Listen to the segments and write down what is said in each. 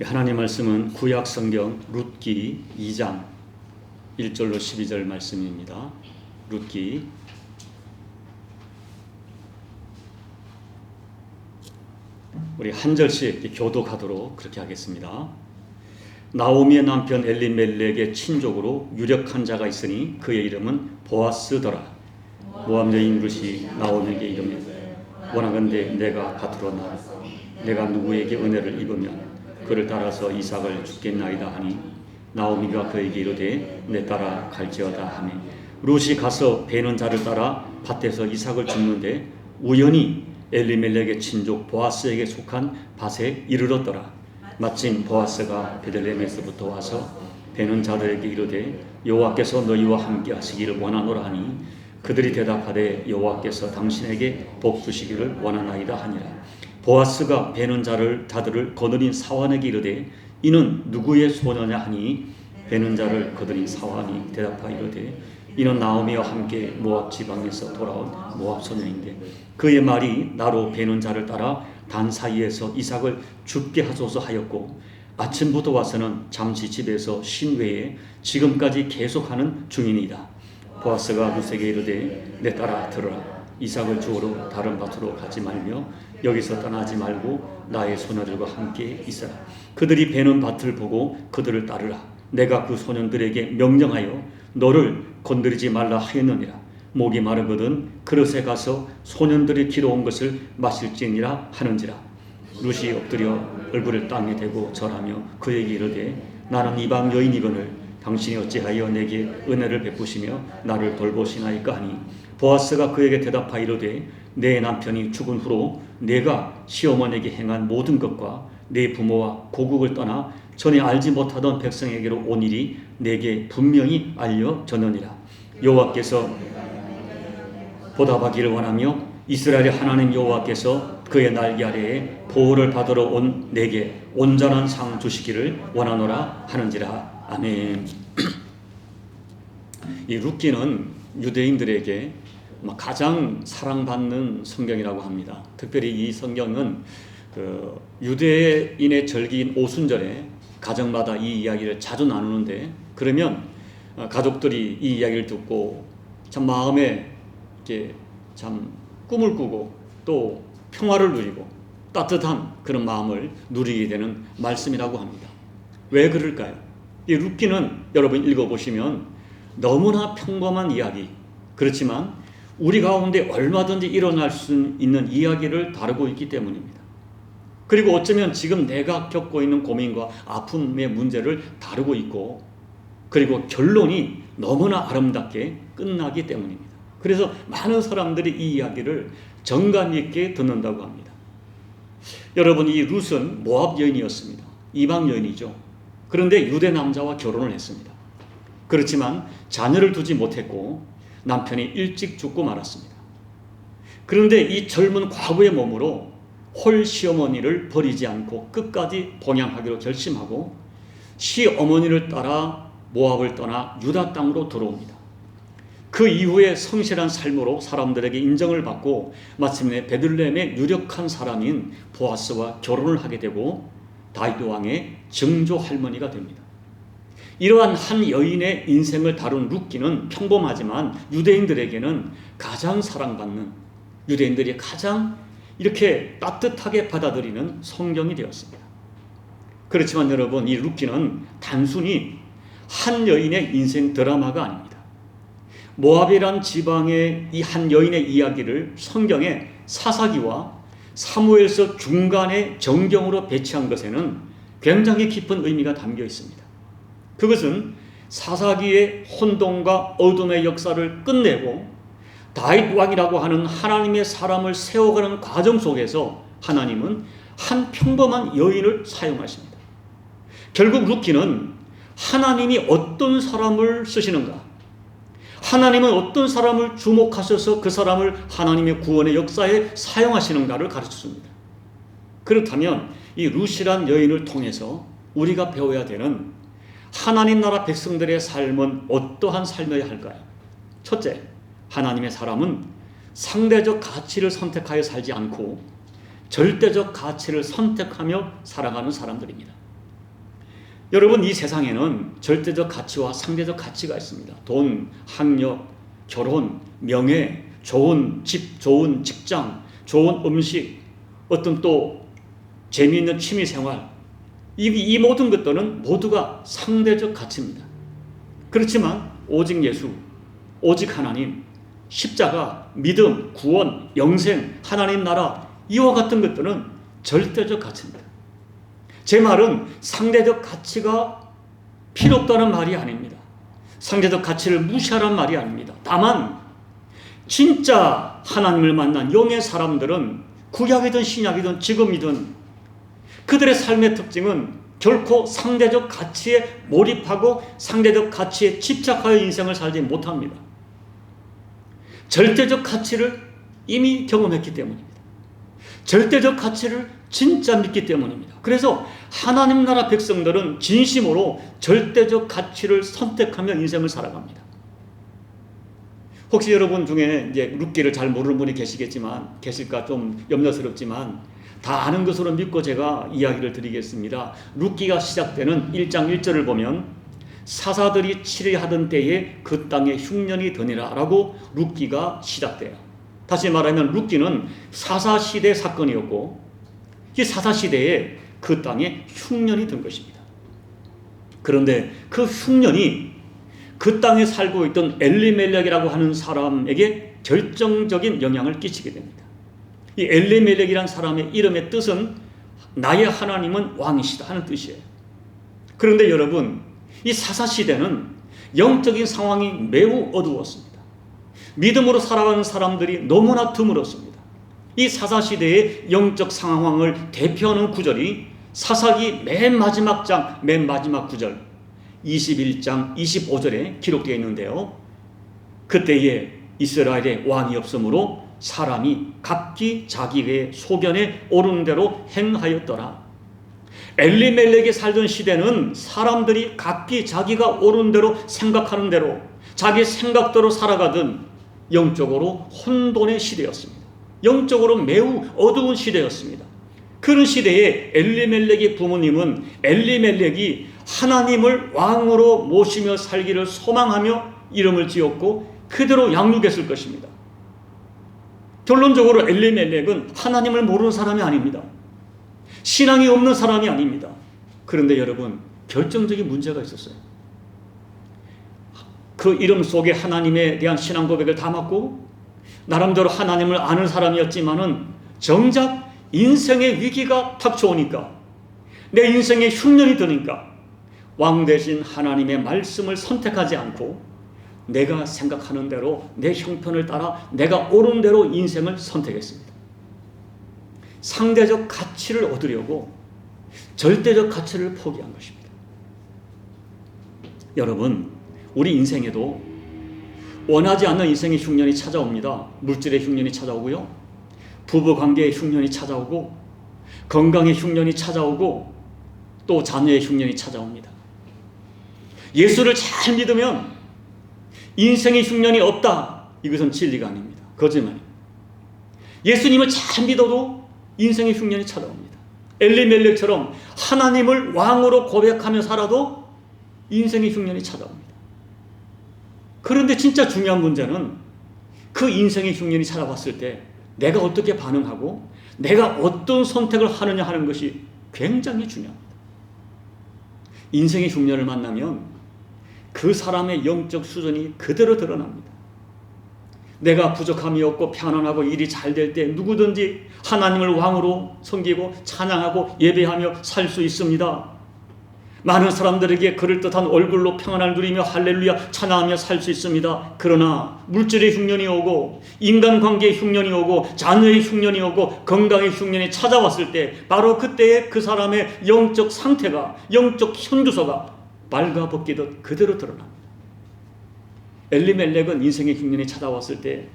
하나님 말씀은 구약 성경 룻기 2장 1절로 12절 말씀입니다. 룻기 우리 한 절씩 교독하도록 그렇게 하겠습니다. 나오미의 남편 엘리멜렉의 친족으로 유력한 자가 있으니 그의 이름은 보아스더라. 모압 여인 룻이 나오미에게 이르되 원하건대 내가 밭으로 나가 내가 누구에게 은혜를 입으면 그를 따라서 이삭을 죽겠나이다 하니 나오미가 그에게 이르되 내 따라 갈지어다 하매 룻이 가서 베는 자를 따라 밭에서 이삭을 줍는데 우연히 엘리멜렉의 친족 보아스에게 속한 밭에 이르렀더라. 마침 보아스가 베들레헴에서부터 와서 베는 자들에게 이르되 여호와께서 너희와 함께 하시기를 원하노라 하니 그들이 대답하되 여호와께서 당신에게 복 주시기를 원하나이다 하니라. 보아스가 베는 자들을 거느린 사환에게 이르되 이는 누구의 소녀냐 하니 베는 자를 거느린 사환이 대답하여 이르되 이는 나오미와 함께 모압 지방에서 돌아온 모압 소녀인데 그의 말이 나로 베는 자를 따라 단 사이에서 이삭을 죽게 하소서 하였고 아침부터 와서는 잠시 집에서 쉰 외에 지금까지 계속하는 중이니이다. 보아스가 룻에게 이르되 내 따라 들으라. 이삭을 주우러 다른 밭으로 가지 말며 여기서 떠나지 말고 나의 소녀들과 함께 있어라. 그들이 베는 밭을 보고 그들을 따르라. 내가 그 소년들에게 명령하여 너를 건드리지 말라 하였느니라. 목이 마르거든 그릇에 가서 소년들이 길어온 것을 마실지니라 하는지라. 룻이 엎드려 얼굴을 땅에 대고 절하며 그에게 이르되 나는 이방 여인이거늘 당신이 어찌하여 내게 은혜를 베푸시며 나를 돌보시나이까 하니 보아스가 그에게 대답하여 이르되 내 남편이 죽은 후로 내가 시어머니에게 행한 모든 것과 내 부모와 고국을 떠나 전에 알지 못하던 백성에게로 온 일이 내게 분명히 알려졌느니라. 여호와께서 보답하기를 원하며 이스라엘의 하나님 여호와께서 그의 날개 아래에 보호를 받으러 온 내게 온전한 상 주시기를 원하노라 하는지라. 아멘. 이 룻기는 유대인들에게 가장 사랑받는 성경이라고 합니다. 특별히 이 성경은 유대인의 절기인 오순절에 가정마다 이 이야기를 자주 나누는데 그러면 가족들이 이 이야기를 듣고 참 마음에 이렇게 참 꿈을 꾸고 또 평화를 누리고 따뜻한 그런 마음을 누리게 되는 말씀이라고 합니다. 왜 그럴까요? 이 룻기는 여러분 읽어보시면 너무나 평범한 이야기, 그렇지만 우리 가운데 얼마든지 일어날 수 있는 이야기를 다루고 있기 때문입니다. 그리고 어쩌면 지금 내가 겪고 있는 고민과 아픔의 문제를 다루고 있고 그리고 결론이 너무나 아름답게 끝나기 때문입니다. 그래서 많은 사람들이 이 이야기를 정감 있게 듣는다고 합니다. 여러분, 이 룻은 모압 여인이었습니다. 이방 여인이죠. 그런데 유대 남자와 결혼을 했습니다. 그렇지만 자녀를 두지 못했고 남편이 일찍 죽고 말았습니다. 그런데 이 젊은 과부의 몸으로 홀 시어머니를 버리지 않고 끝까지 봉양하기로 결심하고 시어머니를 따라 모압을 떠나 유다 땅으로 들어옵니다. 그 이후에 성실한 삶으로 사람들에게 인정을 받고 마침내 베들레헴의 유력한 사람인 보아스와 결혼을 하게 되고 다윗 왕의 증조 할머니가 됩니다. 이러한 한 여인의 인생을 다룬 룻기는 평범하지만 유대인들에게는 가장 사랑받는, 유대인들이 가장 이렇게 따뜻하게 받아들이는 성경이 되었습니다. 그렇지만 여러분, 이 룻기는 단순히 한 여인의 인생 드라마가 아닙니다. 모압이란 지방의 이 한 여인의 이야기를 성경의 사사기와 사무엘서 중간에 정경으로 배치한 것에는 굉장히 깊은 의미가 담겨 있습니다. 그것은 사사기의 혼돈과 어둠의 역사를 끝내고 다윗 왕이라고 하는 하나님의 사람을 세워가는 과정 속에서 하나님은 한 평범한 여인을 사용하십니다. 결국 룻기는 하나님이 어떤 사람을 쓰시는가, 하나님은 어떤 사람을 주목하셔서 그 사람을 하나님의 구원의 역사에 사용하시는가를 가르쳐줍니다. 그렇다면 이 룻이란 여인을 통해서 우리가 배워야 되는 하나님 나라 백성들의 삶은 어떠한 삶이어야 할까요? 첫째, 하나님의 사람은 상대적 가치를 선택하여 살지 않고 절대적 가치를 선택하며 살아가는 사람들입니다. 여러분, 이 세상에는 절대적 가치와 상대적 가치가 있습니다. 돈, 학력, 결혼, 명예, 좋은 집, 좋은 직장, 좋은 음식, 어떤 또 재미있는 취미 생활, 이 모든 것들은 모두가 상대적 가치입니다. 그렇지만 오직 예수, 오직 하나님, 십자가, 믿음, 구원, 영생, 하나님 나라, 이와 같은 것들은 절대적 가치입니다. 제 말은 상대적 가치가 필요 없다는 말이 아닙니다. 상대적 가치를 무시하라는 말이 아닙니다. 다만 진짜 하나님을 만난 영의 사람들은 구약이든 신약이든 지금이든 그들의 삶의 특징은 결코 상대적 가치에 몰입하고 상대적 가치에 집착하여 인생을 살지 못합니다. 절대적 가치를 이미 경험했기 때문입니다. 절대적 가치를 진짜 믿기 때문입니다. 그래서 하나님 나라 백성들은 진심으로 절대적 가치를 선택하며 인생을 살아갑니다. 혹시 여러분 중에 이제 룻기를 잘 모르는 분이 계실까 좀 염려스럽지만 다 아는 것으로 믿고 제가 이야기를 드리겠습니다. 룻기가 시작되는 1장 1절을 보면 사사들이 치리하던 때에 그 땅에 흉년이 드니라 라고 룻기가 시작돼요. 다시 말하면 룻기는 사사시대 사건이었고 이 사사시대에 그 땅에 흉년이 든 것입니다. 그런데 그 흉년이 그 땅에 살고 있던 엘리멜렉이라고 하는 사람에게 결정적인 영향을 끼치게 됩니다. 이 엘리멜렉이라는 사람의 이름의 뜻은 나의 하나님은 왕이시다 하는 뜻이에요. 그런데 여러분, 이 사사시대는 영적인 상황이 매우 어두웠습니다. 믿음으로 살아가는 사람들이 너무나 드물었습니다. 이 사사시대의 영적 상황을 대표하는 구절이 사사기 맨 마지막 장, 맨 마지막 구절 21장 25절에 기록되어 있는데요. 그때에 이스라엘에 왕이 없으므로 사람이 각기 자기의 소견에 오른 대로 행하였더라. 엘리멜렉이 살던 시대는 사람들이 각기 자기가 옳은 대로 생각하는 대로 자기 생각대로 살아가던 영적으로 혼돈의 시대였습니다. 영적으로 매우 어두운 시대였습니다. 그런 시대에 엘리멜렉의 부모님은 엘리멜렉이 하나님을 왕으로 모시며 살기를 소망하며 이름을 지었고 그대로 양육했을 것입니다. 결론적으로 엘리멜렉은 하나님을 모르는 사람이 아닙니다. 신앙이 없는 사람이 아닙니다. 그런데 여러분, 결정적인 문제가 있었어요. 그 이름 속에 하나님에 대한 신앙 고백을 담았고 나름대로 하나님을 아는 사람이었지만은 정작 인생의 위기가 닥쳐오니까 내 인생에 흉년이 드니까 왕 대신 하나님의 말씀을 선택하지 않고 내가 생각하는 대로 내 형편을 따라 내가 옳은 대로 인생을 선택했습니다. 상대적 가치를 얻으려고 절대적 가치를 포기한 것입니다. 여러분, 우리 인생에도 원하지 않는 인생의 흉년이 찾아옵니다. 물질의 흉년이 찾아오고요. 부부관계의 흉년이 찾아오고 건강의 흉년이 찾아오고 또 자녀의 흉년이 찾아옵니다. 예수를 잘 믿으면 인생의 흉년이 없다. 이것은 진리가 아닙니다. 거짓말입니다. 예수님을 잘 믿어도 인생의 흉년이 찾아옵니다. 엘리멜렉처럼 하나님을 왕으로 고백하며 살아도 인생의 흉년이 찾아옵니다. 그런데 진짜 중요한 문제는 그 인생의 흉년이 찾아왔을 때 내가 어떻게 반응하고 내가 어떤 선택을 하느냐 하는 것이 굉장히 중요합니다. 인생의 흉년을 만나면 그 사람의 영적 수준이 그대로 드러납니다. 내가 부족함이 없고 편안하고 일이 잘 될 때 누구든지 하나님을 왕으로 섬기고 찬양하고 예배하며 살 수 있습니다. 많은 사람들에게 그럴듯한 얼굴로 평안을 누리며 할렐루야 찬양하며 살 수 있습니다. 그러나 물질의 흉년이 오고 인간관계의 흉년이 오고 자녀의 흉년이 오고 건강의 흉년이 찾아왔을 때 바로 그때에 그 사람의 영적 상태가 영적 현주소가 발가벗기듯 그대로 드러납니다. 엘리멜렉은 인생의 흉년이 찾아왔을 때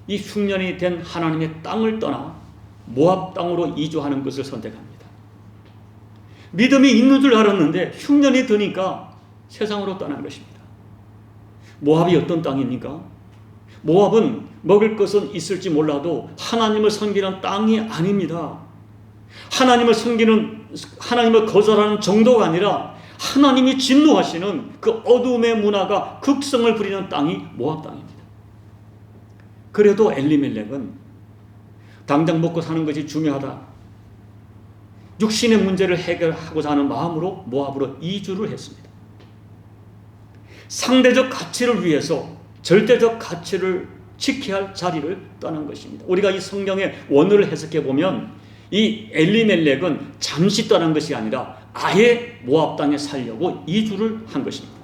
이 흉년이 된 하나님의 땅을 떠나 모압 땅으로 이주하는 것을 선택합니다. 믿음이 있는 줄 알았는데 흉년이 드니까 세상으로 떠난 것입니다. 모압이 어떤 땅입니까? 모압은 먹을 것은 있을지 몰라도 하나님을 섬기는 땅이 아닙니다. 하나님을 섬기는, 하나님을 거절하는 정도가 아니라 하나님이 진노하시는 그 어둠의 문화가 극성을 부리는 땅이 모압 땅입니다. 그래도 엘리멜렉은 당장 먹고 사는 것이 중요하다, 육신의 문제를 해결하고자 하는 마음으로 모압으로 이주를 했습니다. 상대적 가치를 위해서 절대적 가치를 지켜야 할 자리를 떠난 것입니다. 우리가 이 성경의 원어를 해석해 보면 이 엘리멜렉은 잠시 떠난 것이 아니라 아예 모압 땅에 살려고 이주를 한 것입니다.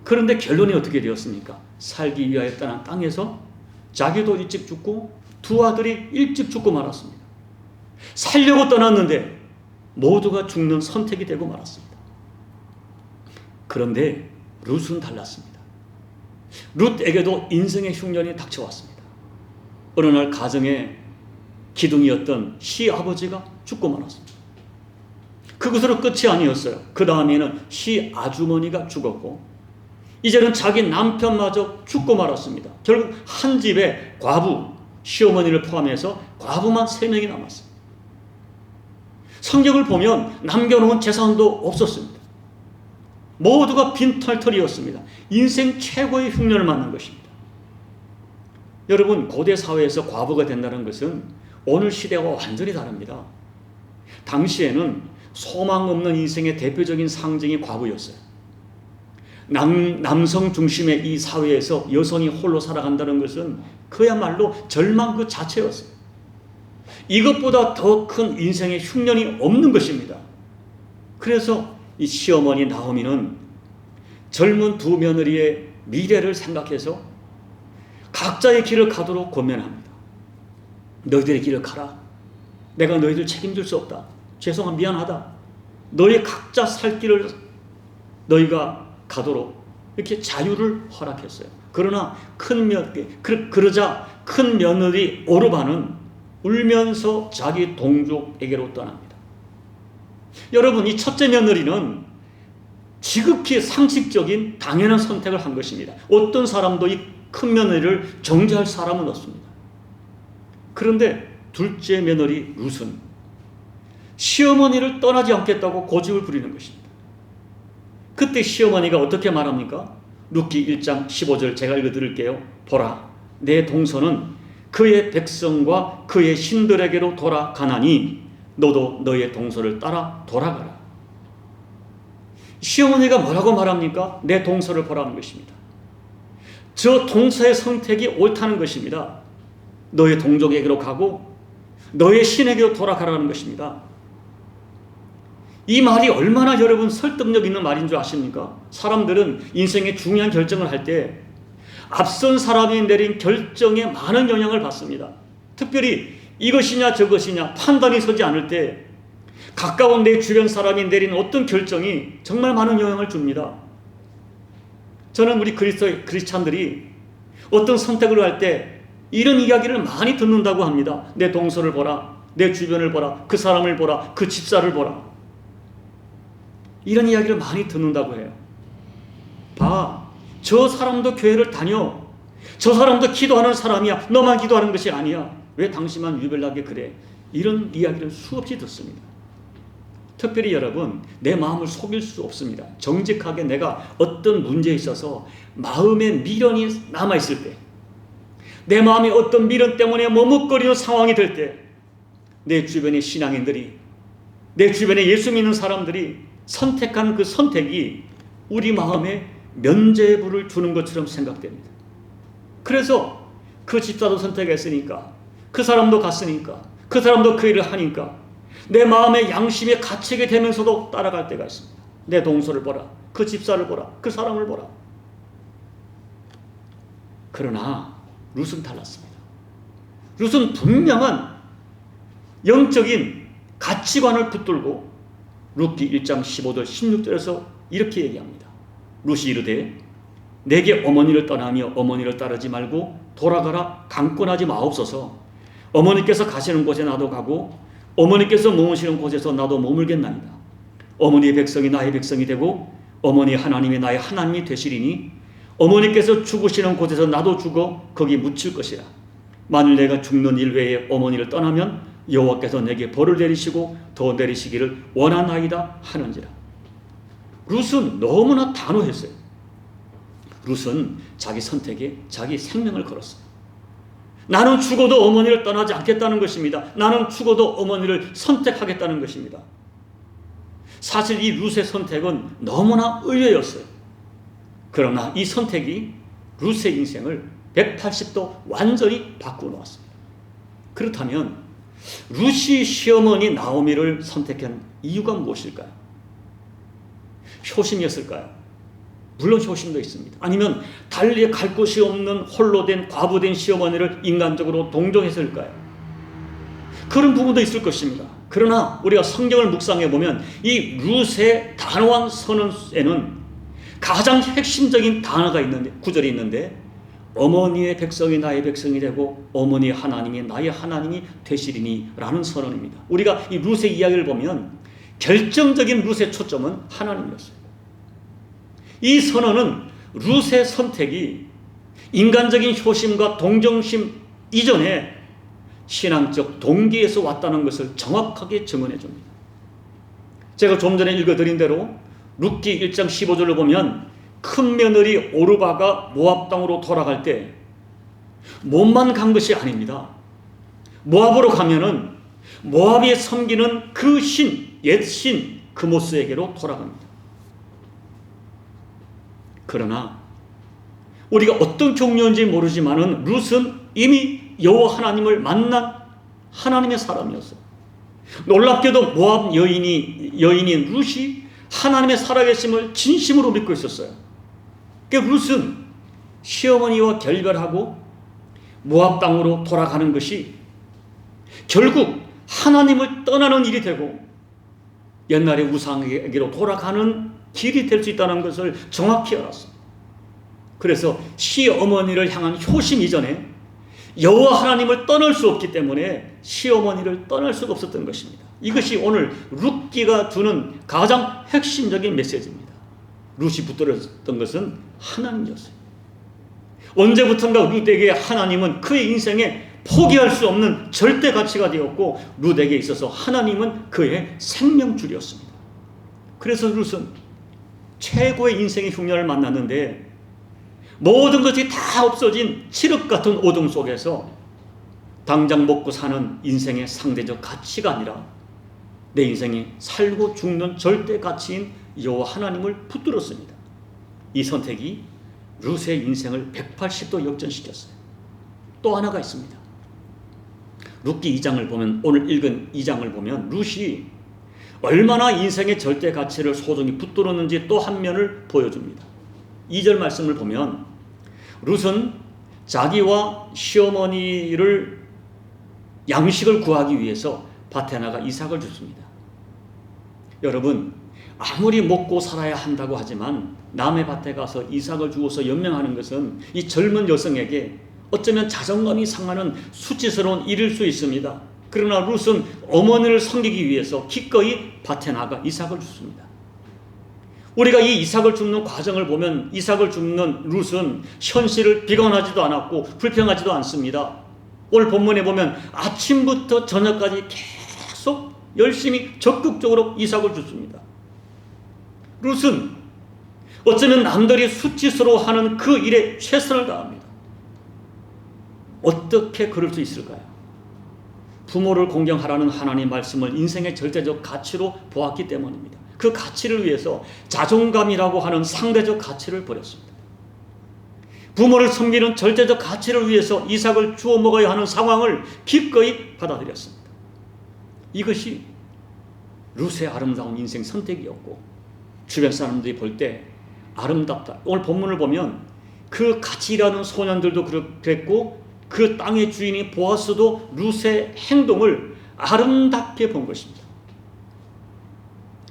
그런데 결론이 어떻게 되었습니까? 살기 위하여 떠난 땅에서 자기도 일찍 죽고 두 아들이 일찍 죽고 말았습니다. 살려고 떠났는데 모두가 죽는 선택이 되고 말았습니다. 그런데 룻은 달랐습니다. 룻에게도 인생의 흉년이 닥쳐왔습니다. 어느 날 가정의 기둥이었던 시아버지가 죽고 말았습니다. 그것으로 끝이 아니었어요. 그 다음에는 시아주머니가 죽었고 이제는 자기 남편마저 죽고 말았습니다. 결국 한 집에 과부, 시어머니를 포함해서 과부만 3명이 남았습니다. 성경을 보면 남겨놓은 재산도 없었습니다. 모두가 빈털털이었습니다. 인생 최고의 흉년을 만난 것입니다. 여러분, 고대 사회에서 과부가 된다는 것은 오늘 시대와 완전히 다릅니다. 당시에는 소망 없는 인생의 대표적인 상징이 과부였어요. 남성 중심의 이 사회에서 여성이 홀로 살아간다는 것은 그야말로 절망 그 자체였어요. 이것보다 더 큰 인생의 흉년이 없는 것입니다. 그래서 이 시어머니 나오미는 젊은 두 며느리의 미래를 생각해서 각자의 길을 가도록 권면합니다. 너희들의 길을 가라. 내가 너희들 책임질 수 없다. 죄송한, 미안하다. 너희 각자 살 길을 너희가 가도록 이렇게 자유를 허락했어요. 그러나 그러자 큰 며느리 오르바는 울면서 자기 동족에게로 떠납니다. 여러분, 이 첫째 며느리는 지극히 상식적인 당연한 선택을 한 것입니다. 어떤 사람도 이 큰 며느리를 정죄할 사람은 없습니다. 그런데 둘째 며느리 룻은 시어머니를 떠나지 않겠다고 고집을 부리는 것입니다. 그때 시어머니가 어떻게 말합니까? 룻기 1장 15절 제가 읽어드릴게요. 보라, 내 동서는 그의 백성과 그의 신들에게로 돌아가나니 너도 너의 동서를 따라 돌아가라. 시어머니가 뭐라고 말합니까? 내 동서를 보라는 것입니다. 저 동서의 선택이 옳다는 것입니다. 너의 동족에게로 가고 너의 신에게로 돌아가라는 것입니다. 이 말이 얼마나 여러분 설득력 있는 말인 줄 아십니까? 사람들은 인생의 중요한 결정을 할 때 앞선 사람이 내린 결정에 많은 영향을 받습니다. 특별히 이것이냐 저것이냐 판단이 서지 않을 때 가까운 내 주변 사람이 내린 어떤 결정이 정말 많은 영향을 줍니다. 저는 우리 크리스찬들이 어떤 선택을 할 때 이런 이야기를 많이 듣는다고 합니다. 내 동서를 보라, 내 주변을 보라, 그 사람을 보라, 그 집사를 보라. 이런 이야기를 많이 듣는다고 해요. 봐, 저 사람도 교회를 다녀. 저 사람도 기도하는 사람이야. 너만 기도하는 것이 아니야. 왜 당신만 유별나게 그래? 이런 이야기를 수없이 듣습니다. 특별히 여러분, 내 마음을 속일 수 없습니다. 정직하게 내가 어떤 문제에 있어서 마음의 미련이 남아있을 때, 내 마음이 어떤 미련 때문에 머뭇거리는 상황이 될 때, 내 주변의 신앙인들이, 내 주변에 예수 믿는 사람들이 선택한 그 선택이 우리 마음에 면죄부를 주는 것처럼 생각됩니다. 그래서 그 집사도 선택했으니까, 그 사람도 갔으니까, 그 사람도 그 일을 하니까 내 마음의 양심이 갇히게 되면서도 따라갈 때가 있습니다. 내 동서를 보라, 그 집사를 보라, 그 사람을 보라. 그러나 룻은 달랐습니다. 룻은 분명한 영적인 가치관을 붙들고 룻기 1장 15절 16절에서 이렇게 얘기합니다. 룻이 이르되 내게 어머니를 떠나며 어머니를 따르지 말고 돌아가라 강권하지 마옵소서. 어머니께서 가시는 곳에 나도 가고 어머니께서 머무시는 곳에서 나도 머물겠나이다. 어머니의 백성이 나의 백성이 되고 어머니 하나님이 나의 하나님이 되시리니 어머니께서 죽으시는 곳에서 나도 죽어 거기 묻힐 것이라. 만일 내가 죽는 일 외에 어머니를 떠나면 여호와께서 내게 벌을 내리시고 더 내리시기를 원하나이다 하는지라. 룻은 너무나 단호했어요. 룻은 자기 선택에 자기 생명을 걸었어요. 나는 죽어도 어머니를 떠나지 않겠다는 것입니다. 나는 죽어도 어머니를 선택하겠다는 것입니다. 사실 이 룻의 선택은 너무나 의외였어요. 그러나 이 선택이 룻의 인생을 180도 완전히 바꾸어 놓았습니다. 그렇다면 룻이 시어머니 나오미를 선택한 이유가 무엇일까요? 효심이었을까요? 물론 효심도 있습니다. 아니면 달리 갈 곳이 없는 홀로 된 과부된 시어머니를 인간적으로 동정했을까요? 그런 부분도 있을 것입니다. 그러나 우리가 성경을 묵상해 보면 이 룻의 단호한 선언에는 가장 핵심적인 단어가 있는데, 구절이 있는데, 어머니의 백성이 나의 백성이 되고 어머니의 하나님이 나의 하나님이 되시리니 라는 선언입니다. 우리가 이 룻의 이야기를 보면 결정적인 룻의 초점은 하나님이었어요. 이 선언은 룻의 선택이 인간적인 효심과 동정심 이전에 신앙적 동기에서 왔다는 것을 정확하게 증언해 줍니다. 제가 좀 전에 읽어드린 대로 룻기 1장 15절을 보면 큰 며느리 오르바가 모압 땅으로 돌아갈 때 몸만 간 것이 아닙니다. 모압으로 가면은 모압이 섬기는 그 신, 옛 신 그모스에게로 돌아갑니다. 그러나 우리가 어떤 종류인지 모르지만은 룻은 이미 여호와 하나님을 만난 하나님의 사람이었어요. 놀랍게도 모압 여인인 룻이 하나님의 살아계심을 진심으로 믿고 있었어요. 그러니까 룻은 시어머니와 결별하고 모압 땅으로 돌아가는 것이 결국 하나님을 떠나는 일이 되고 옛날의 우상에게로 돌아가는 길이 될 수 있다는 것을 정확히 알았습니다. 그래서 시어머니를 향한 효심 이전에 여호와 하나님을 떠날 수 없기 때문에 시어머니를 떠날 수가 없었던 것입니다. 이것이 오늘 룻기가 주는 가장 핵심적인 메시지입니다. 룻이 붙들었던 것은 하나님이었어요. 언제부턴가 룻에게 하나님은 그의 인생에 포기할 수 없는 절대 가치가 되었고 룻에게 있어서 하나님은 그의 생명줄이었습니다. 그래서 룻은 최고의 인생의 흉년을 만났는데 모든 것이 다 없어진 칠흑 같은 어둠 속에서 당장 먹고 사는 인생의 상대적 가치가 아니라 내 인생에 살고 죽는 절대 가치인 여호와 하나님을 붙들었습니다. 이 선택이 룻의 인생을 180도 역전시켰어요. 또 하나가 있습니다. 룻기 2장을 보면, 오늘 읽은 2장을 보면 룻이 얼마나 인생의 절대 가치를 소중히 붙들었는지 또 한 면을 보여줍니다. 2절 말씀을 보면 룻은 자기와 시어머니를 양식을 구하기 위해서 밭에 나가 이삭을 줍습니다. 여러분, 아무리 먹고 살아야 한다고 하지만 남의 밭에 가서 이삭을 주어서 연명하는 것은 이 젊은 여성에게 어쩌면 자존감이 상하는 수치스러운 일일 수 있습니다. 그러나 룻은 어머니를 섬기기 위해서 기꺼이 밭에 나가 이삭을 줍습니다. 우리가 이 이삭을 줍는 과정을 보면 이삭을 줍는 룻은 현실을 비관하지도 않았고 불평하지도 않습니다. 오늘 본문에 보면 아침부터 저녁까지 계속 열심히 적극적으로 이삭을 줍습니다. 룻은 어쩌면 남들이 수치스러워하는 그 일에 최선을 다합니다. 어떻게 그럴 수 있을까요? 부모를 공경하라는 하나님의 말씀을 인생의 절대적 가치로 보았기 때문입니다. 그 가치를 위해서 자존감이라고 하는 상대적 가치를 버렸습니다. 부모를 섬기는 절대적 가치를 위해서 이삭을 주워 먹어야 하는 상황을 기꺼이 받아들였습니다. 이것이 룻의 아름다운 인생 선택이었고 주변 사람들이 볼 때 아름답다. 오늘 본문을 보면 그 같이 일하는 소년들도 그랬고 그 땅의 주인이 보아스도 룻의 행동을 아름답게 본 것입니다.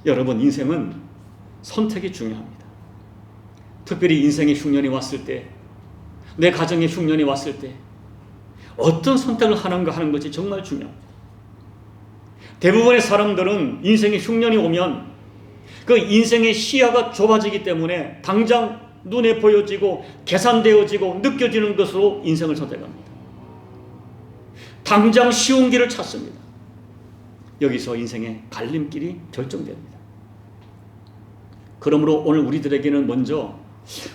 여러분, 인생은 선택이 중요합니다. 특별히 인생의 흉년이 왔을 때, 내 가정의 흉년이 왔을 때 어떤 선택을 하는가 하는 것이 정말 중요합니다. 대부분의 사람들은 인생의 흉년이 오면 그 인생의 시야가 좁아지기 때문에 당장 눈에 보여지고 계산되어지고 느껴지는 것으로 인생을 선택합니다. 당장 쉬운 길을 찾습니다. 여기서 인생의 갈림길이 결정됩니다. 그러므로 오늘 우리들에게는 먼저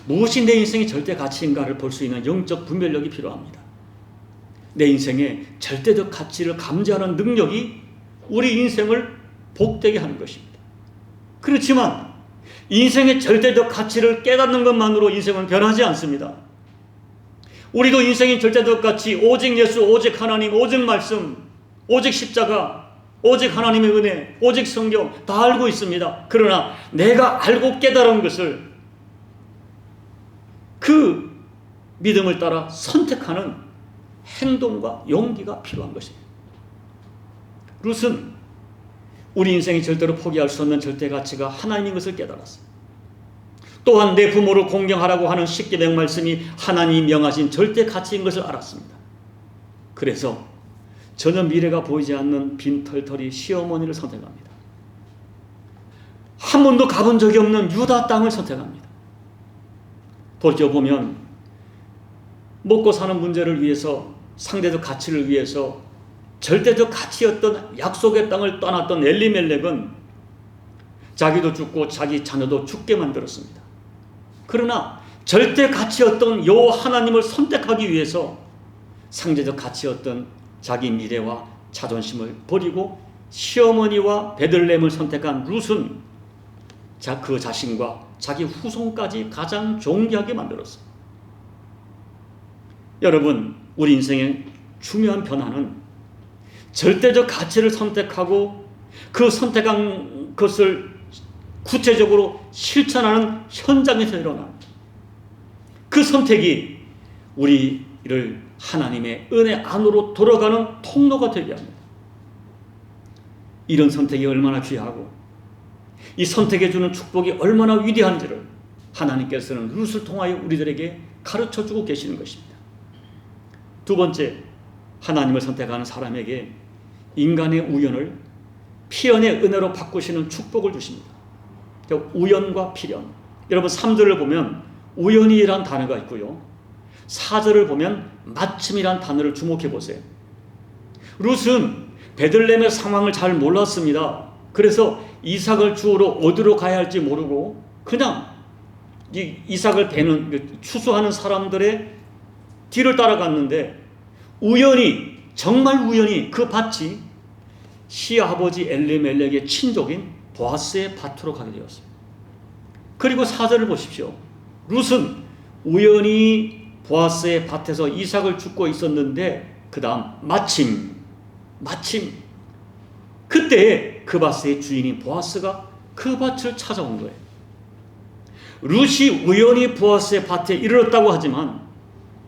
무엇이 내 인생의 절대 가치인가를 볼 수 있는 영적 분별력이 필요합니다. 내 인생의 절대적 가치를 감지하는 능력이 우리 인생을 복되게 하는 것입니다. 그렇지만 인생의 절대적 가치를 깨닫는 것만으로 인생은 변하지 않습니다. 우리도 인생의 절대적 가치, 오직 예수, 오직 하나님, 오직 말씀, 오직 십자가, 오직 하나님의 은혜, 오직 성경 다 알고 있습니다. 그러나 내가 알고 깨달은 것을 그 믿음을 따라 선택하는 행동과 용기가 필요한 것입니다. 룻은 우리 인생이 절대로 포기할 수 없는 절대 가치가 하나님인 것을 깨달았어요. 또한 내 부모를 공경하라고 하는 십계명 말씀이 하나님이 명하신 절대 가치인 것을 알았습니다. 그래서 전혀 미래가 보이지 않는 빈털터리 시어머니를 선택합니다. 한 번도 가본 적이 없는 유다 땅을 선택합니다. 돌이켜보면 먹고 사는 문제를 위해서, 상대적 가치를 위해서 절대적 가치였던 약속의 땅을 떠났던 엘리멜렉은 자기도 죽고 자기 자녀도 죽게 만들었습니다. 그러나 절대 가치였던 여호와 하나님을 선택하기 위해서 상대적 가치였던 자기 미래와 자존심을 버리고 시어머니와 베들레헴을 선택한 룻은 그 자신과 자기 후손까지 가장 존귀하게 만들었어요. 여러분, 우리 인생의 중요한 변화는 절대적 가치를 선택하고 그 선택한 것을 구체적으로 실천하는 현장에서 일어납니다. 그 선택이 우리를 하나님의 은혜 안으로 돌아가는 통로가 되게 합니다. 이런 선택이 얼마나 귀하고 이 선택해 주는 축복이 얼마나 위대한지를 하나님께서는 룻을 통하여 우리들에게 가르쳐주고 계시는 것입니다. 두 번째, 하나님을 선택하는 사람에게 인간의 우연을 필연의 은혜로 바꾸시는 축복을 주십니다. 우연과 필연. 여러분 3절을 보면 우연이란 단어가 있고요. 4절을 보면 마침이란 단어를 주목해 보세요. 룻은 베들레헴의 상황을 잘 몰랐습니다. 그래서 이삭을 주우러 어디로 가야 할지 모르고 그냥 이삭을 베는, 추수하는 사람들의 뒤를 따라갔는데 우연히, 정말 우연히 그 밭이 시아버지 엘리멜렉의 친족인 보아스의 밭으로 가게 되었습니다. 그리고 4절을 보십시오. 룻은 우연히 보아스의 밭에서 이삭을 줍고 있었는데 그 다음 마침 그때 그 밭의 주인인 보아스가 그 밭을 찾아온 거예요. 룻이 우연히 보아스의 밭에 이르렀다고 하지만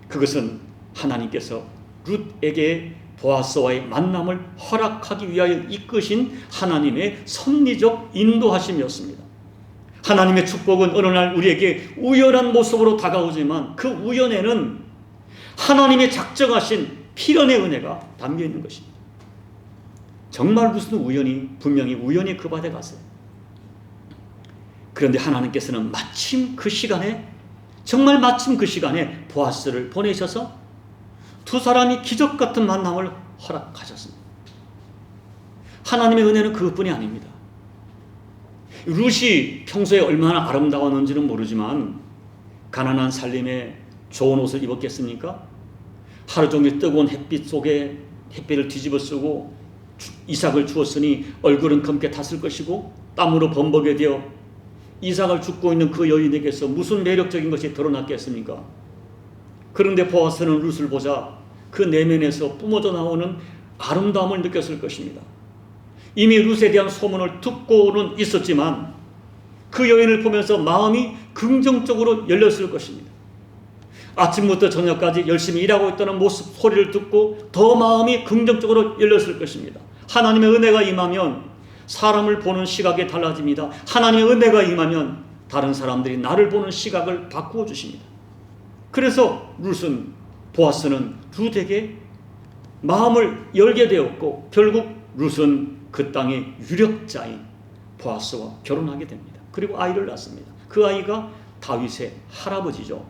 그것은 하나님께서 룻에게 보아스와의 만남을 허락하기 위하여 이끄신 하나님의 섭리적 인도하심이었습니다. 하나님의 축복은 어느 날 우리에게 우연한 모습으로 다가오지만 그 우연에는 하나님의 작정하신 필연의 은혜가 담겨 있는 것입니다. 정말 무슨 우연히, 분명히 우연히 그 밭에 갔어요. 그런데 하나님께서는 마침 그 시간에, 정말 마침 그 시간에 보아스를 보내셔서 두 사람이 기적 같은 만남을 허락하셨습니다. 하나님의 은혜는 그것뿐이 아닙니다. 룻이 평소에 얼마나 아름다웠는지는 모르지만 가난한 살림에 좋은 옷을 입었겠습니까? 하루 종일 뜨거운 햇빛 속에 햇빛을 뒤집어 쓰고 이삭을 주었으니 얼굴은 검게 탔을 것이고 땀으로 범벅이 되어 이삭을 줍고 있는 그 여인에게서 무슨 매력적인 것이 드러났겠습니까? 그런데 보아스는 룻을 보자 그 내면에서 뿜어져 나오는 아름다움을 느꼈을 것입니다. 이미 룻에 대한 소문을 듣고는 있었지만 그 여인을 보면서 마음이 긍정적으로 열렸을 것입니다. 아침부터 저녁까지 열심히 일하고 있다는 모습, 소리를 듣고 더 마음이 긍정적으로 열렸을 것입니다. 하나님의 은혜가 임하면 사람을 보는 시각이 달라집니다. 하나님의 은혜가 임하면 다른 사람들이 나를 보는 시각을 바꾸어 주십니다. 그래서 보아스는 룻에게 마음을 열게 되었고 결국 룻은 그 땅의 유력자인 보아스와 결혼하게 됩니다. 그리고 아이를 낳습니다. 그 아이가 다윗의 할아버지죠.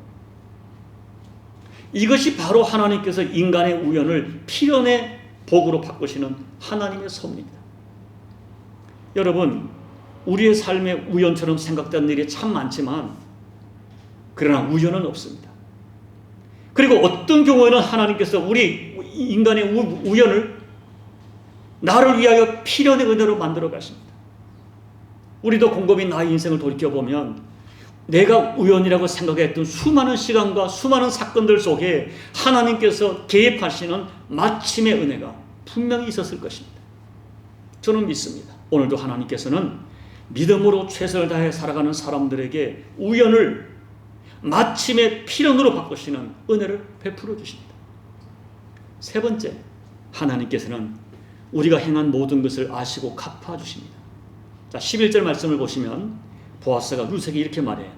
이것이 바로 하나님께서 인간의 우연을 필연의 복으로 바꾸시는 하나님의 섭리입니다. 여러분, 우리의 삶에 우연처럼 생각되는 일이 참 많지만 그러나 우연은 없습니다. 그리고 어떤 경우에는 하나님께서 우리 인간의 우연을 나를 위하여 필연의 은혜로 만들어 가십니다. 우리도 곰곰이 나의 인생을 돌이켜보면 내가 우연이라고 생각했던 수많은 시간과 수많은 사건들 속에 하나님께서 개입하시는 마침의 은혜가 분명히 있었을 것입니다. 저는 믿습니다. 오늘도 하나님께서는 믿음으로 최선을 다해 살아가는 사람들에게 우연을 마침의 필연으로 바꾸시는 은혜를 베풀어 주십니다. 세 번째, 하나님께서는 우리가 행한 모든 것을 아시고 갚아 주십니다. 자, 11절 말씀을 보시면 보아스가 룻에게 이렇게 말해요.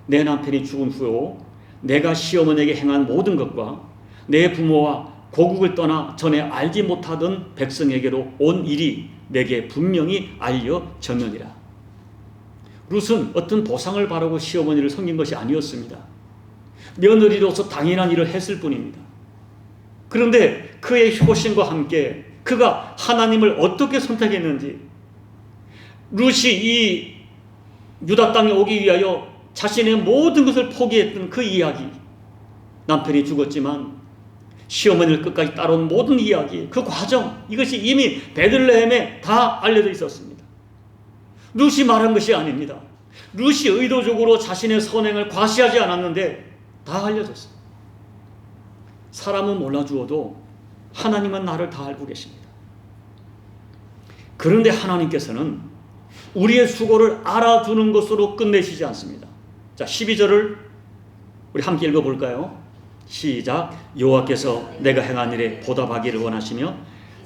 내 남편이 죽은 후에 내가 시어머니에게 행한 모든 것과 내 부모와 고국을 떠나 전에 알지 못하던 백성에게로 온 일이 내게 분명히 알려졌느니라. 룻은 어떤 보상을 바라고 시어머니를 섬긴 것이 아니었습니다. 며느리로서 당연한 일을 했을 뿐입니다. 그런데 그의 효심과 함께 그가 하나님을 어떻게 선택했는지, 룻이 이 유다 땅에 오기 위하여 자신의 모든 것을 포기했던 그 이야기, 남편이 죽었지만 시어머니를 끝까지 따라온 모든 이야기, 그 과정, 이것이 이미 베들레헴에 다 알려져 있었습니다. 룻이 말한 것이 아닙니다. 룻이 의도적으로 자신의 선행을 과시하지 않았는데 다 알려졌습니다. 사람은 몰라주어도 하나님은 나를 다 알고 계십니다. 그런데 하나님께서는 우리의 수고를 알아두는 것으로 끝내시지 않습니다. 자, 12절을 우리 함께 읽어볼까요? 시작. 여호와께서 내가 행한 일에 보답하기를 원하시며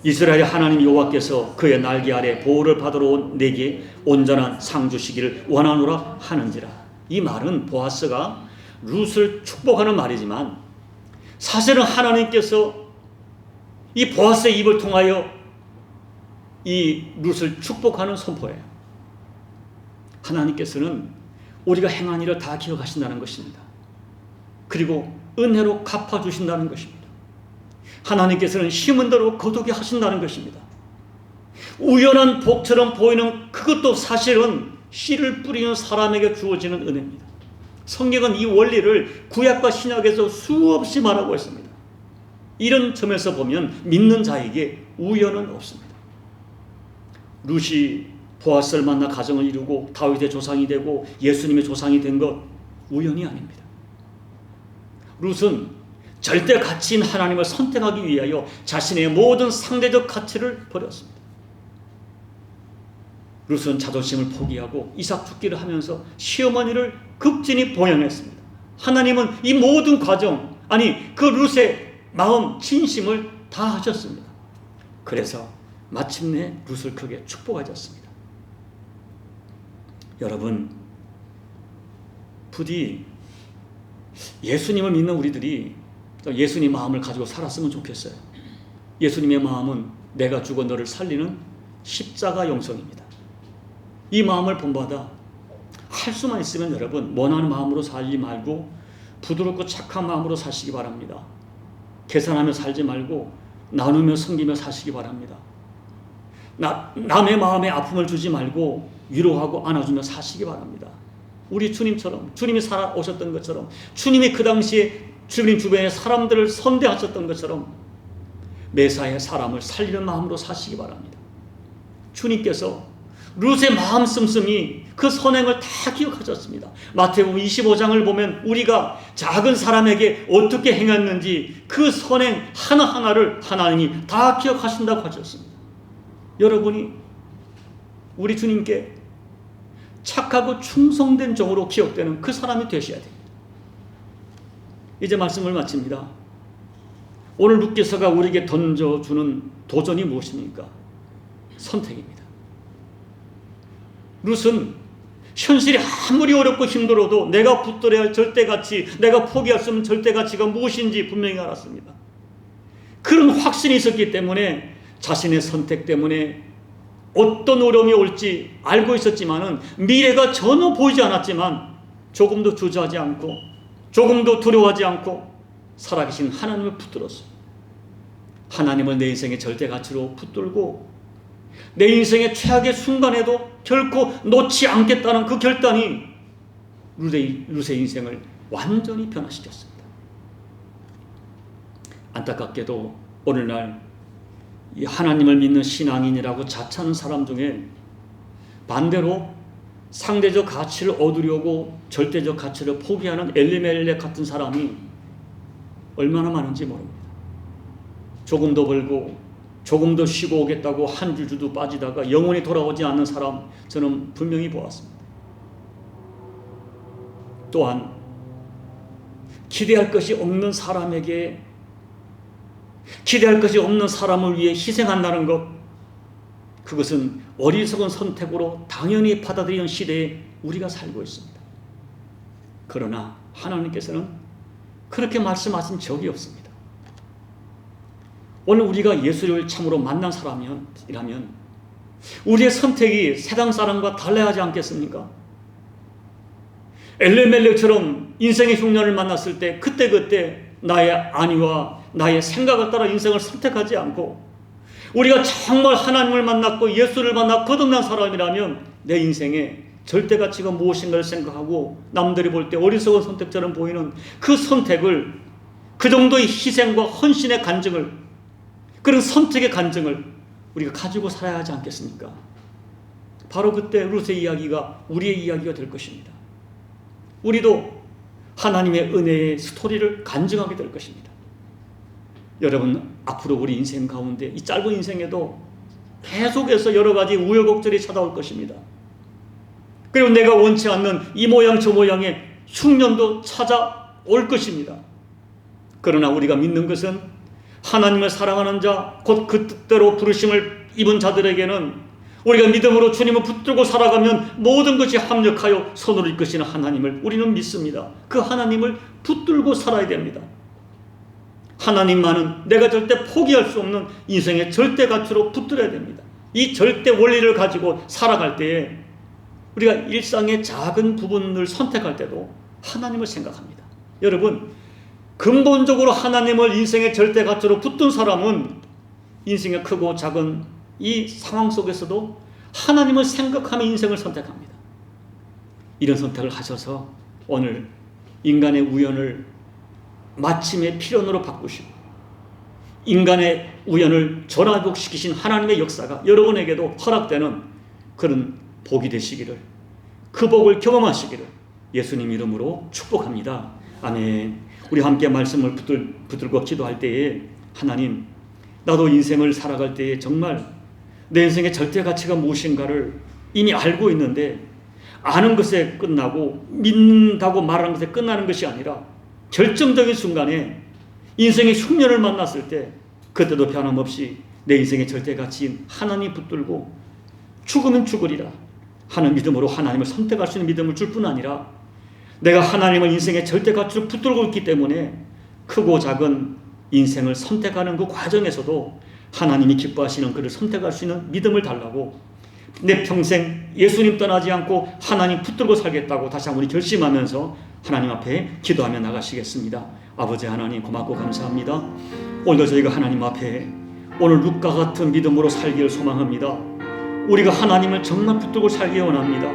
이스라엘의 하나님 여호와께서 그의 날개 아래 보호를 받으러 온 내게 온전한 상 주시기를 원하노라 하는지라. 이 말은 보아스가 룻을 축복하는 말이지만 사실은 하나님께서 이 보아스의 입을 통하여 이 룻을 축복하는 선포예요. 하나님께서는 우리가 행한 일을 다 기억하신다는 것입니다. 그리고 은혜로 갚아주신다는 것입니다. 하나님께서는 심은 대로 거두게 하신다는 것입니다. 우연한 복처럼 보이는 그것도 사실은 씨를 뿌리는 사람에게 주어지는 은혜입니다. 성경은 이 원리를 구약과 신약에서 수없이 말하고 있습니다. 이런 점에서 보면 믿는 자에게 우연은 없습니다. 룻이 보아스를 만나 가정을 이루고 다윗의 조상이 되고 예수님의 조상이 된 것 우연이 아닙니다. 룻은 절대 가치인 하나님을 선택하기 위하여 자신의 모든 상대적 가치를 버렸습니다. 룻은 자존심을 포기하고 이삭 죽기를 하면서 시어머니를 극진히 봉양했습니다. 하나님은 이 모든 과정, 아니 그 룻의 마음 진심을 다 하셨습니다. 그래서 마침내 룻을 크게 축복하셨습니다. 여러분, 부디 예수님을 믿는 우리들이 예수님 마음을 가지고 살았으면 좋겠어요. 예수님의 마음은 내가 죽어 너를 살리는 십자가 영성입니다. 이 마음을 본받아 할 수만 있으면 여러분 원하는 마음으로 살지 말고 부드럽고 착한 마음으로 사시기 바랍니다. 계산하며 살지 말고 나누며 섬기며 사시기 바랍니다. 남의 마음에 아픔을 주지 말고 위로하고 안아주며 사시기 바랍니다. 우리 주님처럼, 주님이 살아오셨던 것처럼, 주님이 그 당시에 주님 주변에 사람들을 선대하셨던 것처럼 매사에 사람을 살리는 마음으로 사시기 바랍니다. 주님께서 룻의 마음 씀씀이 그 선행을 다 기억하셨습니다. 마태복음 25장을 보면 우리가 작은 사람에게 어떻게 행했는지 그 선행 하나하나를 하나님이 다 기억하신다고 하셨습니다. 여러분이 우리 주님께 착하고 충성된 종으로 기억되는 그 사람이 되셔야 됩니다. 이제 말씀을 마칩니다. 오늘 룻기서가 우리에게 던져주는 도전이 무엇입니까? 선택입니다. 룻은 현실이 아무리 어렵고 힘들어도 내가 붙들어야 할 절대가치, 내가 포기할 수 없는 절대가치가 무엇인지 분명히 알았습니다. 그런 확신이 있었기 때문에 자신의 선택 때문에 어떤 어려움이 올지 알고 있었지만은 미래가 전혀 보이지 않았지만 조금도 주저하지 않고 조금도 두려워하지 않고 살아계신 하나님을 붙들었어요. 하나님을 내 인생의 절대가치로 붙들고 내 인생의 최악의 순간에도 결코 놓지 않겠다는 그 결단이 룻의 인생을 완전히 변화시켰습니다. 안타깝게도 오늘날 이 하나님을 믿는 신앙인이라고 자처하는 사람 중에 반대로 상대적 가치를 얻으려고 절대적 가치를 포기하는 엘리멜렉 같은 사람이 얼마나 많은지 모릅니다. 조금 더 벌고 조금 더 쉬고 오겠다고 한 주도 빠지다가 영원히 돌아오지 않는 사람 저는 분명히 보았습니다. 또한 기대할 것이 없는 사람에게 기대할 것이 없는 사람을 위해 희생한다는 것, 그것은 어리석은 선택으로 당연히 받아들이는 시대에 우리가 살고 있습니다. 그러나 하나님께서는 그렇게 말씀하신 적이 없습니다. 오늘 우리가 예수를 참으로 만난 사람이라면 우리의 선택이 세상 사람과 달라야지 않겠습니까? 엘레멜렉처럼 인생의 흉년을 만났을 때 그때그때 나의 안위와 나의 생각을 따라 인생을 선택하지 않고, 우리가 정말 하나님을 만났고 예수를 만나 거듭난 사람이라면 내 인생의 절대 가치가 무엇인가를 생각하고 남들이 볼 때 어리석은 선택처럼 보이는 그 선택을, 그 정도의 희생과 헌신의 간증을, 그런 선택의 간증을 우리가 가지고 살아야 하지 않겠습니까? 바로 그때 룻의 이야기가 우리의 이야기가 될 것입니다. 우리도 하나님의 은혜의 스토리를 간증하게 될 것입니다. 여러분, 앞으로 우리 인생 가운데 이 짧은 인생에도 계속해서 여러 가지 우여곡절이 찾아올 것입니다. 그리고 내가 원치 않는 이 모양 저 모양의 흉년도 찾아올 것입니다. 그러나 우리가 믿는 것은 하나님을 사랑하는 자, 곧 그 뜻대로 부르심을 입은 자들에게는 우리가 믿음으로 주님을 붙들고 살아가면 모든 것이 합력하여 선으로 이끄시는 하나님을 우리는 믿습니다. 그 하나님을 붙들고 살아야 됩니다. 하나님만은 내가 절대 포기할 수 없는 인생의 절대 가치로 붙들어야 됩니다. 이 절대 원리를 가지고 살아갈 때에 우리가 일상의 작은 부분을 선택할 때도 하나님을 생각합니다. 여러분, 근본적으로 하나님을 인생의 절대 가치로 붙든 사람은 인생의 크고 작은 이 상황 속에서도 하나님을 생각하며 인생을 선택합니다. 이런 선택을 하셔서 오늘 인간의 우연을 마침의 필연으로 바꾸시고 인간의 우연을 전화복시키신 하나님의 역사가 여러분에게도 허락되는 그런 복이 되시기를, 그 복을 경험하시기를 예수님 이름으로 축복합니다. 아멘. 우리 함께 말씀을 붙들고 기도할 때에, 하나님, 나도 인생을 살아갈 때에 정말 내 인생의 절대 가치가 무엇인가를 이미 알고 있는데, 아는 것에 끝나고 믿는다고 말하는 것에 끝나는 것이 아니라 결정적인 순간에 인생의 흉년을 만났을 때 그때도 변함없이 내 인생의 절대 가치인 하나님 붙들고 죽으면 죽으리라 하는 믿음으로 하나님을 선택할 수 있는 믿음을 줄 뿐 아니라, 내가 하나님을 인생의 절대 가치로 붙들고 있기 때문에 크고 작은 인생을 선택하는 그 과정에서도 하나님이 기뻐하시는 그를 선택할 수 있는 믿음을 달라고, 내 평생 예수님 떠나지 않고 하나님 붙들고 살겠다고 다시 한번 결심하면서 하나님 앞에 기도하며 나가시겠습니다. 아버지 하나님, 고맙고 감사합니다. 오늘도 저희가 하나님 앞에 오늘 룻과 같은 믿음으로 살기를 소망합니다. 우리가 하나님을 정말 붙들고 살기 원합니다.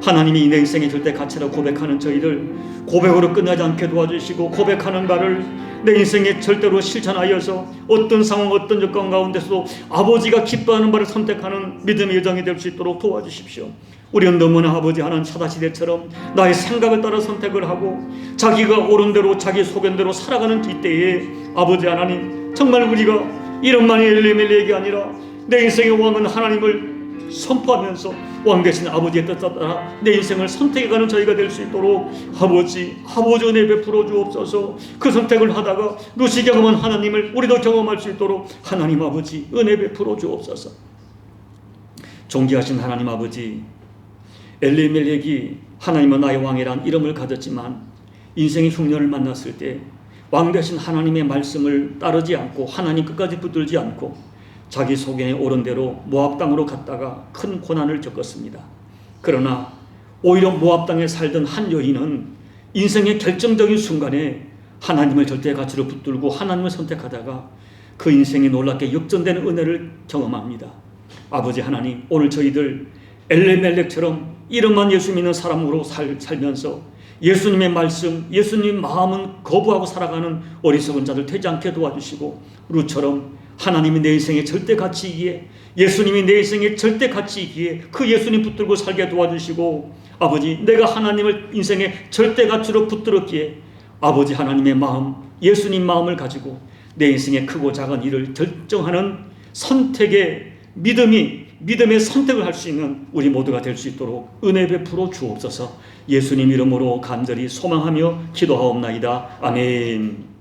하나님이 내 인생의 절대 가치라고 고백하는 저희들 고백으로 끝나지 않게 도와주시고, 고백하는 바를 내 인생의 절대로 실천하여서 어떤 상황, 어떤 여건 가운데서도 아버지가 기뻐하는 바를 선택하는 믿음의 여정이 될 수 있도록 도와주십시오. 우리는 너무나 아버지 하나님 사다시대처럼 나의 생각을 따라 선택을 하고 자기가 옳은 대로 자기 소견대로 살아가는 이때에 아버지 하나님, 정말 우리가 이런만이 엘리멜렉이 아니라 내 인생의 왕은 하나님을 선포하면서 왕 되신 아버지의 뜻 따라 내 인생을 선택해가는 저희가 될 수 있도록 아버지 은혜 베풀어 주옵소서. 그 선택을 하다가 룻이 경험한 하나님을 우리도 경험할 수 있도록 하나님 아버지 은혜 베풀어 주옵소서. 존귀하신 하나님 아버지, 엘리멜렉이 하나님은 나의 왕이란 이름을 가졌지만 인생의 흉년을 만났을 때 왕 되신 하나님의 말씀을 따르지 않고 하나님 끝까지 붙들지 않고 자기 소견에 옳은 대로 모압 땅으로 갔다가 큰 고난을 겪었습니다. 그러나 오히려 모압 땅에 살던 한 여인은 인생의 결정적인 순간에 하나님을 절대 가치로 붙들고 하나님을 선택하다가 그 인생이 놀랍게 역전되는 은혜를 경험합니다. 아버지 하나님, 오늘 저희들 엘레멜렉처럼 이름만 예수 믿는 사람으로 살면서 예수님의 말씀, 예수님 마음은 거부하고 살아가는 어리석은 자들 되지 않게 도와주시고, 룻처럼 하나님이 내 인생의 절대 가치이기에, 예수님이 내 인생의 절대 가치이기에 그 예수님 붙들고 살게 도와주시고, 아버지 내가 하나님을 인생의 절대 가치로 붙들었기에 아버지 하나님의 마음, 예수님 마음을 가지고 내 인생의 크고 작은 일을 결정하는 선택의 믿음의 선택을 할 수 있는 우리 모두가 될 수 있도록 은혜 베풀어 주옵소서. 예수님 이름으로 간절히 소망하며 기도하옵나이다. 아멘.